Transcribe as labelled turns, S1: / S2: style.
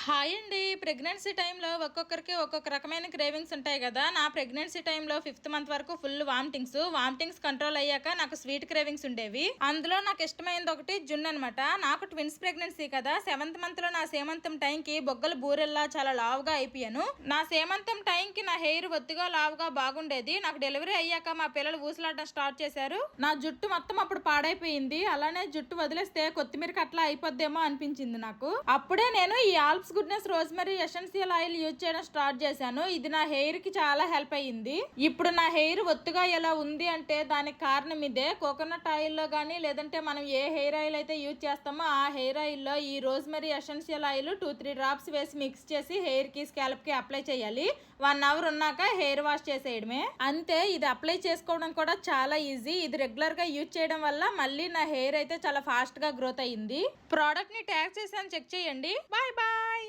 S1: Hi అండి. Pregnancy టైంలో ఒక్కొక్కరికి ఒక్కొక్క రకమైన క్రేవింగ్స్ ఉంటాయి కదా. నా ప్రెగ్నెన్సీ టైంలో 5th మంత్ వరకు ఫుల్ వామిటింగ్స్ కంట్రోల్ అయ్యాక నాకు స్వీట్ క్రేవింగ్స్ ఉండేవి. అందులో నాకు ఇష్టమైనది ఒకటి జున్ను అనమాట. నాకు ట్విన్స్ ప్రెగ్నెన్సీ కదా. 7th మంత్ లో నా సేమంతం టైంకి బొగ్గలు బూరెల్లా చాలా లావుగా అయిపోయాను. నా సేమంతం టైంకి నా హెయిర్ ఒత్తిగా లావుగా బాగుండేది. నాకు డెలివరీ అయ్యాక మా పిల్లలు ఊసలాడడం స్టార్ట్ చేశారు. నా జుట్టు మొత్తం అప్పుడు పాడైపోయింది. అలానే జుట్టు వదిలేస్తే కొత్తిమీర కట్లా అయిపోద్దేమో అనిపించింది నాకు. అప్పుడే నేను ఈ Alps goodness rosemary essential oil use చేయడం స్టార్ట్ చేశాను. ఇది నా హెయిర్ కి చాలా హెల్ప్ అయ్యింది. ఇప్పుడు నా హెయిర్ ఒత్తుగా ఎలా ఉంది అంటే దానికి కారణం ఇదే. కోకోనట్ ఆయిల్ లో గానీ లేదంటే మనం ఏ హెయిర్ ఆయిల్ అయితే యూజ్ చేస్తామో ఆ హెయిర్ ఆయిల్ లో ఈ రోజ్మెరీ ఎసెన్షియల్ ఆయిల్ 2-3 డ్రాప్స్ వేసి మిక్స్ చేసి హెయిర్ కి స్కాల్ప్ కి అప్లై చేయాలి. 1 అవర్ ఉన్నాక హెయిర్ వాష్ చేసేయడమే అంతే. ఇది అప్లై చేసుకోవడం కూడా చాలా ఈజీ. ఇది రెగ్యులర్ గా యూజ్ చేయడం వల్ల మళ్ళీ నా హెయిర్ అయితే చాలా ఫాస్ట్ గా గ్రోత్ అయ్యింది. ప్రోడక్ట్ ని ట్యాగ్ చేసాను, చెక్ చేయండి. Bye bye.